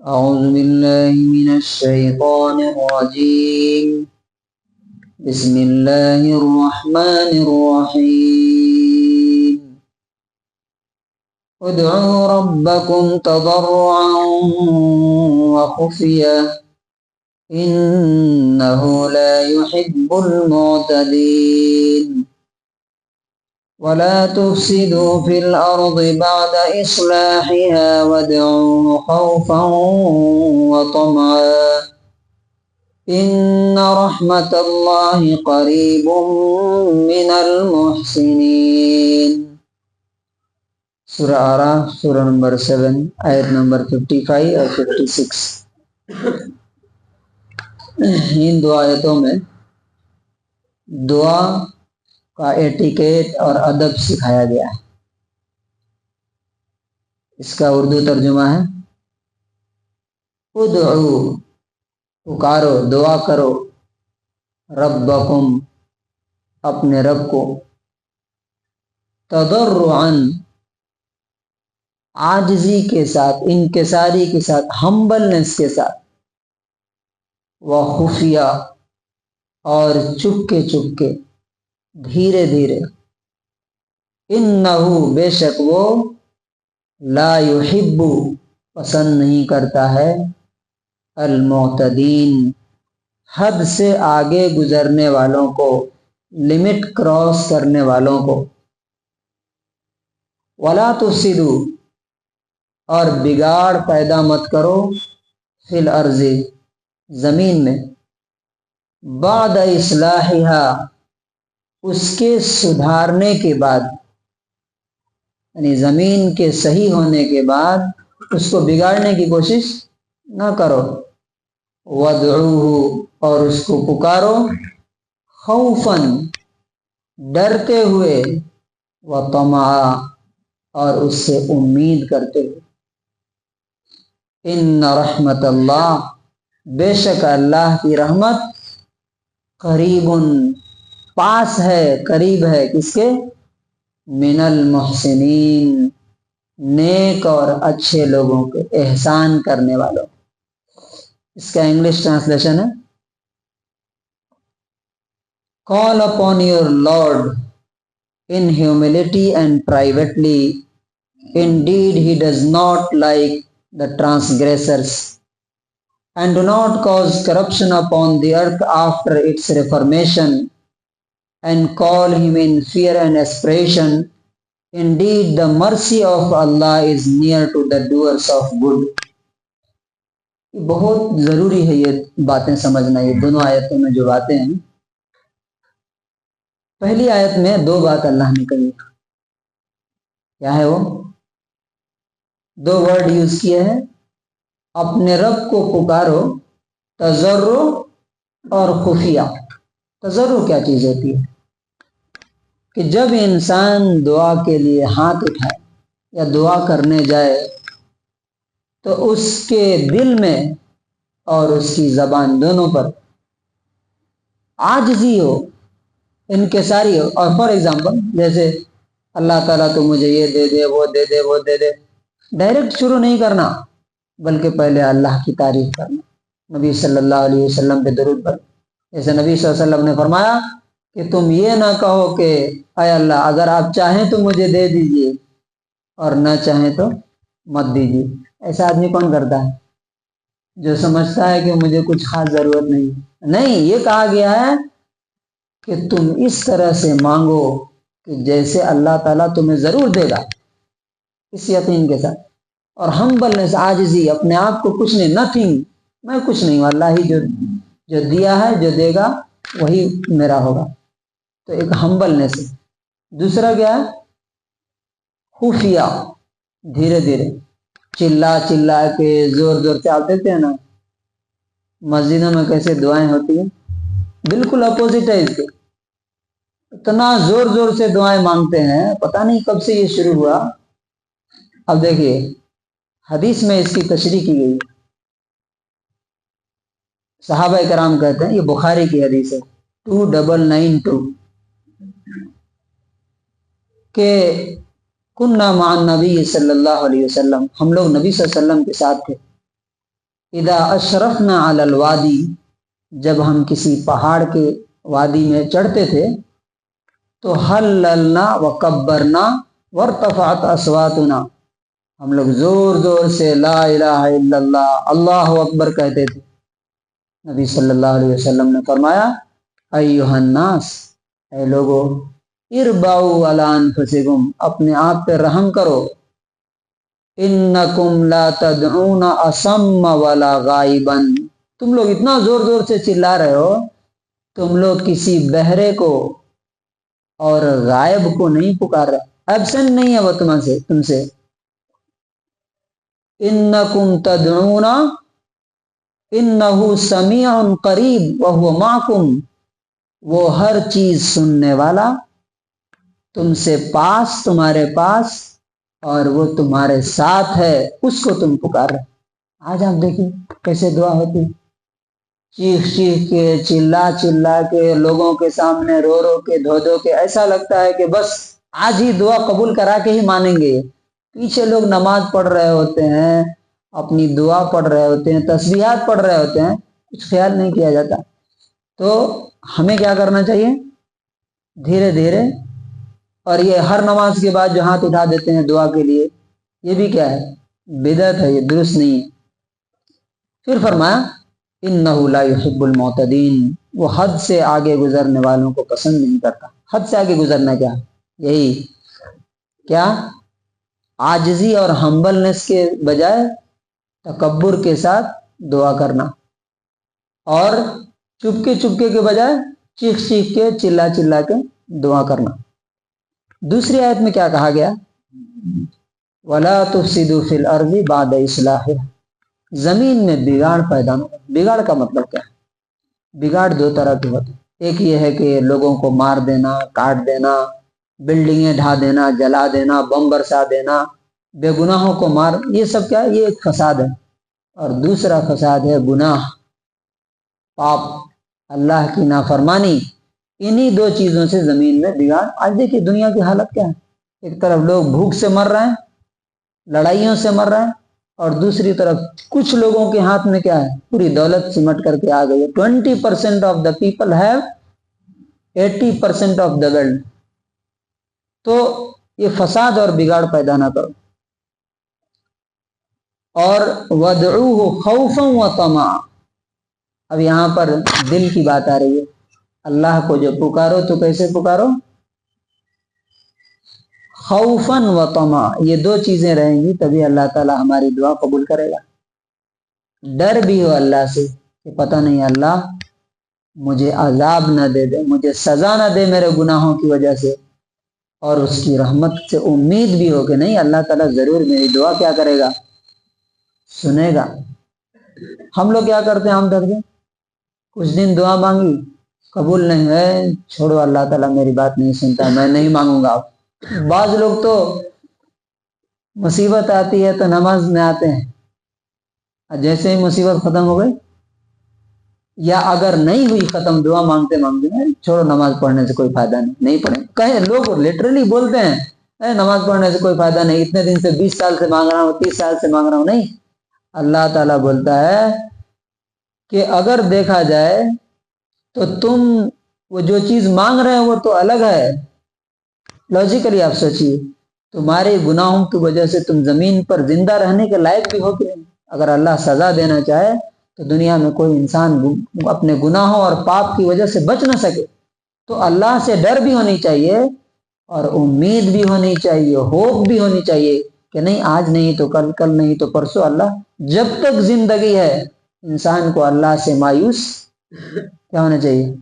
أعوذ بالله من الشيطان الرجيم. بسم الله الرحمن الرحيم. ادعوا ربكم تضرعا وخفية إنه لا يحب المعتدين. ولا تفسدوا في الأرض بعد إصلاحها وادعوه خوفا وطمعا إن رحمة الله قريب من المحسنين. سورہ آراف سورہ نمبر 7 آیت نمبر 55 اور 56. ان دو آیتوں میں دعا کا ایٹیکیٹ اور ادب سکھایا گیا ہے. اس کا اردو ترجمہ ہے ادعو پکارو دعا کرو ربکم اپنے رب کو تضرعا عاجزی کے ساتھ انکساری کے ساتھ ہمبلنس کے ساتھ وخفیہ اور چپکے چپکے دھیرے دھیرے انہو بے شک وہ لا یحب پسند نہیں کرتا ہے المعتدین حد سے آگے گزرنے والوں کو لمٹ کراس کرنے والوں کو. ولا تفسدوا اور بگاڑ پیدا مت کرو فی الارض زمین میں بعد اصلاحها اس کے سدھارنے کے بعد یعنی زمین کے صحیح ہونے کے بعد اس کو بگاڑنے کی کوشش نہ کرو. وادعوہ اور اس کو پکارو خوفاً ڈرتے ہوئے وطمعا اور اس سے امید کرتے ہوئے. ان رحمت اللہ بے شک اللہ کی رحمت قریب پاس ہے قریب ہے کس کے من المحسنین نیک اور اچھے لوگوں کے احسان کرنے والوں. اس کا انگلش ٹرانسلیشن ہے Call upon your Lord in humility and privately. Indeed, he does not like the transgressors. And do not cause corruption upon the earth after its reformation. And call him in fear and aspiration. Indeed, the mercy of Allah is near to the doers of good. بہت ضروری ہے یہ باتیں سمجھنا. یہ دونوں آیتوں میں جو باتیں ہیں پہلی آیت میں دو بات اللہ نے کہی. کیا ہے وہ؟ دو ورڈ یوز کیے ہیں. اپنے رب کو پکارو تضرع اور خفیہ. تضرع کیا چیز ہوتی ہے کہ جب انسان دعا کے لیے ہاتھ اٹھائے یا دعا کرنے جائے تو اس کے دل میں اور اس کی زبان دونوں پر عاجزی ہو انکساری ہو. اور فار ایگزامپل جیسے اللہ تعالیٰ تو مجھے یہ دے دے وہ دے دے وہ دے دے ڈائریکٹ شروع نہیں کرنا بلکہ پہلے اللہ کی تعریف کرنا. نبی صلی اللہ علیہ وسلم پہ درود پڑھ. جیسے نبی صلی اللہ علیہ وسلم نے فرمایا کہ تم یہ نہ کہو کہ اے اللہ اگر آپ چاہیں تو مجھے دے دیجئے اور نہ چاہیں تو مت دیجیے. ایسا آدمی کون کرتا ہے جو سمجھتا ہے کہ مجھے کچھ خاص ضرورت نہیں. نہیں، یہ کہا گیا ہے کہ تم اس طرح سے مانگو کہ جیسے اللہ تعالیٰ تمہیں ضرور دے گا اس یقین کے ساتھ. اور ہمبلنس عاجزی اپنے آپ کو کچھ نہیں نتھنگ میں کچھ نہیں ہوں اللہ ہی جو دیا ہے جو دے گا وہی میرا ہوگا. تو ایک ہمبلنس ہے. دوسرا کیا ہے خفیہ دھیرے دھیرے چلا چلا کے زور زور سے. آپ دیکھتے ہیں نا مسجدوں میں کیسے دعائیں ہوتی ہیں بالکل اپوزٹ ہے اس کے. اتنا زور زور سے دعائیں مانگتے ہیں پتہ نہیں کب سے یہ شروع ہوا. اب دیکھیے حدیث میں اس کی تشریح کی گئی. صحابہ کرام کہتے ہیں یہ بخاری کی حدیث ہے 2992 کہ کننا مع النبی صلی اللہ علیہ وسلم ہم لوگ نبی صلی اللہ علیہ وسلم کے ساتھ تھے. اذا اشرفنا علی الوادی، جب ہم کسی پہاڑ کے وادی میں چڑھتے تھے تو حللنا وکبرنا وارتفعت اصواتنا، ہم لوگ زور زور سے لا الہ الا اللہ، اللہ اکبر کہتے تھے۔ نبی صلی اللہ علیہ وسلم نے فرمایا ایھا الناس، اے لوگو، اربعوا علی انفسکم، اپنے آپ پہ رحم کرو، انکم لا تدعون اصم ولا غائبا، تم لوگ اتنا زور زور سے چلا رہے ہو، تم لوگ کسی بہرے کو اور غائب کو نہیں پکار رہے، ایبسنٹ نہیں ہے وہ تم سے۔ انکم تدعون انہ سمیع قریب وہو معکم، وہ ہر چیز سننے والا، تم سے پاس، تمہارے پاس، اور وہ تمہارے ساتھ ہے، اس کو تم پکار رہے۔ آج آپ دیکھیں کیسے دعا ہوتی، چیخ چیخ کے، چلا چلا کے، لوگوں کے سامنے رو رو کے، دھو دھو کے، ایسا لگتا ہے کہ بس آج ہی دعا قبول کرا کے ہی مانیں گے۔ پیچھے لوگ نماز پڑھ رہے ہوتے ہیں، اپنی دعا پڑھ رہے ہوتے ہیں، تسبیحات پڑھ رہے ہوتے ہیں، کچھ خیال نہیں کیا جاتا۔ تو ہمیں کیا کرنا چاہیے؟ دھیرے دھیرے، اور یہ ہر نماز کے بعد جو ہاتھ اٹھا دیتے ہیں دعا کے لیے، یہ بھی کیا ہے؟ بدعت ہے، یہ درست نہیں ہے۔ پھر فرمایا انہ لا یحب المعتدین، وہ حد سے آگے گزرنے والوں کو پسند نہیں کرتا۔ حد سے آگے گزرنا کیا؟ یہی کیا؟ عاجزی اور ہمبلنس کے بجائے تکبر کے ساتھ دعا کرنا، اور چپکے کے بجائے چیخ چیخ کے، چلا چلا کے دعا کرنا۔ دوسری آیت میں کیا کہا گیا؟ وَلَا تُفْسِدُوا فِي الْأَرْضِ بَعْدَ إِصْلَاحِهَا، زمین میں بگاڑ پیدا نہ ہو۔ بگاڑ کا مطلب کیا ہے؟ بگاڑ دو طرح کے ہوتے ہیں، ایک یہ ہے کہ لوگوں کو مار دینا، کاٹ دینا، بلڈنگیں ڈھا دینا، جلا دینا، بم برسا دینا، بے گناہوں کو مار، یہ سب کیا ہے؟ یہ ایک فساد ہے۔ اور دوسرا فساد ہے گناہ، پاپ، اللہ کی نافرمانی۔ انہی دو چیزوں سے زمین میں بگاڑ۔ آج دیکھیے دنیا کی حالت کیا ہے، ایک طرف لوگ بھوک سے مر رہے ہیں، لڑائیوں سے مر رہے ہیں، اور دوسری طرف کچھ لوگوں کے ہاتھ میں کیا ہے؟ پوری دولت سمٹ کر کے آ گئی ہے۔ 20% of the people have 80% of the world. تو یہ فساد اور بگاڑ پیدا نہ کرو۔ اور وَادْعُوهُ خَوْفًا وَطَمَعًا، اب یہاں پر دل کی بات آ رہی ہے۔ اللہ کو جو پکارو تو کیسے پکارو؟ خوفاً و طمعا، یہ دو چیزیں رہیں گی تبھی اللہ تعالیٰ ہماری دعا قبول کرے گا۔ ڈر بھی ہو اللہ سے کہ پتہ نہیں اللہ مجھے عذاب نہ دے دے، مجھے سزا نہ دے میرے گناہوں کی وجہ سے، اور اس کی رحمت سے امید بھی ہو کہ نہیں اللہ تعالیٰ ضرور میری دعا کیا کرے گا؟ سنے گا۔ ہم لوگ کیا کرتے ہیں عام طور پہ؟ کچھ دن دعا مانگی، قبول نہیں ہے، چھوڑو اللہ تعالیٰ میری بات نہیں سنتا، میں نہیں مانگوں گا۔ بعض لوگ تو مصیبت آتی ہے تو نماز میں آتے ہیں، جیسے ہی مصیبت ختم ہو گئی، یا اگر نہیں ہوئی ختم، دعا مانگتے مانگتے چھوڑو نماز پڑھنے سے کوئی فائدہ نہیں پڑھے۔ کہیں لوگ لٹرلی بولتے ہیں نماز پڑھنے سے کوئی فائدہ نہیں، اتنے دن سے 20 سال سے مانگ رہا ہوں، 30 سال سے مانگ رہا ہوں۔ نہیں، اللہ تعالیٰ بولتا ہے کہ اگر دیکھا جائے تو تم وہ جو چیز مانگ رہے ہیں وہ تو الگ ہے۔ لاجیکلی آپ سوچیے، تمہارے گناہوں کی وجہ سے تم زمین پر زندہ رہنے کے لائق بھی ہو کہ نہیں؟ اگر اللہ سزا دینا چاہے تو دنیا میں کوئی انسان اپنے گناہوں اور پاپ کی وجہ سے بچ نہ سکے۔ تو اللہ سے ڈر بھی ہونی چاہیے، اور امید بھی ہونی چاہیے، ہوپ بھی ہونی چاہیے کہ نہیں آج نہیں تو کل، کل نہیں تو پرسوں، اللہ جب تک زندگی ہے انسان کو اللہ سے مایوس کیا ہونا چاہیے؟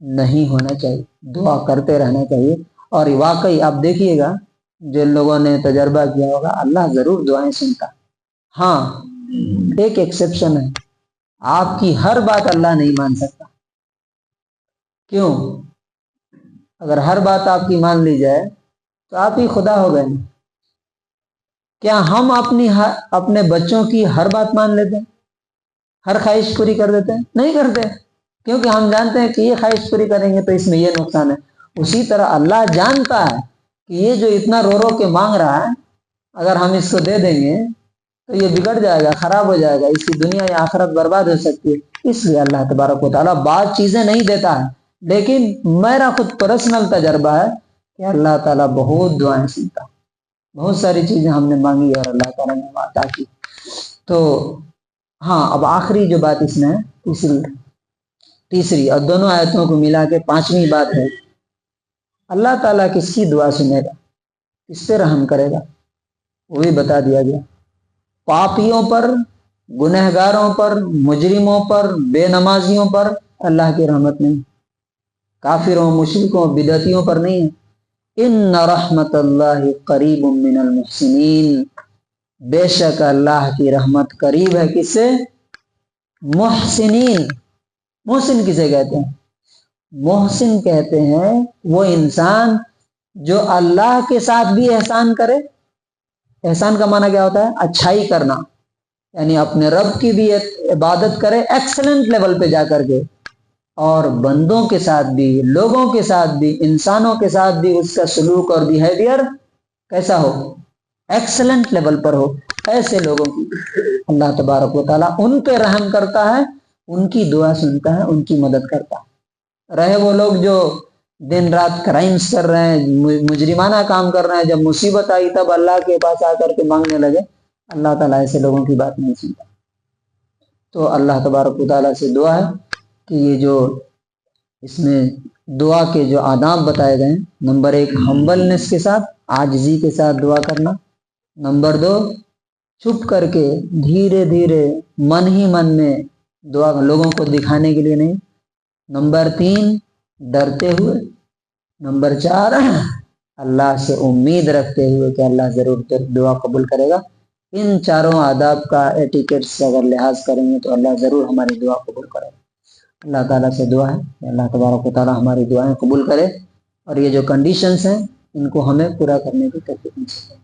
نہیں ہونا چاہیے، دعا کرتے رہنا چاہیے۔ اور واقعی آپ دیکھیے گا، جن لوگوں نے تجربہ کیا ہوگا، اللہ ضرور دعائیں سنتا۔ ہاں ایک ایکسیپشن ہے، آپ کی ہر بات اللہ نہیں مان سکتا۔ کیوں؟ اگر ہر بات آپ کی مان لی جائے تو آپ ہی خدا ہو گئے۔ کیا ہم اپنے بچوں کی ہر بات مان لیتے ہیں؟ ہر خواہش پوری کر دیتے ہیں؟ نہیں کرتے، کیونکہ ہم جانتے ہیں کہ یہ خواہش پوری کریں گے تو اس میں یہ نقصان ہے۔ اسی طرح اللہ جانتا ہے کہ یہ جو اتنا رو رو کے مانگ رہا ہے، اگر ہم اس کو دے دیں گے تو یہ بگڑ جائے گا، خراب ہو جائے گا، اس کی دنیا یا آخرت برباد ہو سکتی ہے۔ اس لیے اللہ تبارک و تعالیٰ بعض چیزیں نہیں دیتا ہے، لیکن میرا خود پرسنل تجربہ ہے کہ اللہ تعالیٰ بہت دعائیں سنتا ہے۔ بہت ساری چیزیں ہم نے مانگی اور اللہ تعالیٰ نے عطا کی۔ تو ہاں، اب آخری جو بات اس میں تیسری اور دونوں آیتوں کو ملا کے پانچویں بات ہے، اللہ تعالیٰ کس کی دعا سنے گا، کس پہ رحم کرے گا، وہ بھی بتا دیا گیا۔ پاپیوں پر، گنہگاروں پر، مجرموں پر، بے نمازیوں پر اللہ کی رحمت نہیں، کافروں، مشرکوں، بدعتیوں پر نہیں ہے۔ ان رحمت اللہ قریب من المحسنین، بے شک اللہ کی رحمت قریب ہے کس سے؟ محسنین۔ محسن کسے کہتے ہیں؟ محسن کہتے ہیں وہ انسان جو اللہ کے ساتھ بھی احسان کرے۔ احسان کا معنی کیا ہوتا ہے؟ اچھائی کرنا، یعنی اپنے رب کی بھی عبادت کرے ایکسلنٹ لیول پہ جا کر کے، اور بندوں کے ساتھ بھی، لوگوں کے ساتھ بھی، انسانوں کے ساتھ بھی اس کا سلوک اور بیہیویئر کیسا ہو؟ ایکسلنٹ لیول پر ہو۔ ایسے لوگوں کی اللہ تبارک و تعالیٰ ان پہ رحم کرتا ہے، ان کی دعا سنتا ہے، ان کی مدد کرتا ہے۔ رہے وہ لوگ جو دن رات کرائمز کر رہے ہیں، مجرمانہ کام کر رہے ہیں، جب مصیبت آئی تب اللہ کے پاس آ کر کے مانگنے لگے، اللہ تعالیٰ ایسے لوگوں کی بات نہیں سنتا۔ تو اللہ تبارک و تعالیٰ سے دعا ہے کہ یہ جو اس میں دعا کے جو آداب بتائے گئے ہیں، نمبر 1 ہمبلنس کے ساتھ، عاجزی کے ساتھ دعا کرنا۔ نمبر 2 چھپ کر کے دھیرے دھیرے من ہی من میں دعا، لوگوں کو دکھانے کے لیے نہیں۔ نمبر 3 ڈرتے ہوئے۔ نمبر 4 اللہ سے امید رکھتے ہوئے کہ اللہ ضرور دعا قبول کرے گا۔ ان چاروں آداب کا ایٹیکیٹس اگر لحاظ کریں گے تو اللہ ضرور ہماری دعا قبول کرے گا۔ اللہ تعالیٰ سے دعا ہے کہ اللہ تبارک و تعالیٰ ہماری دعائیں قبول کرے، اور یہ جو کنڈیشنز ہیں ان کو ہمیں پورا کرنے کی توفیق نصیب کرے۔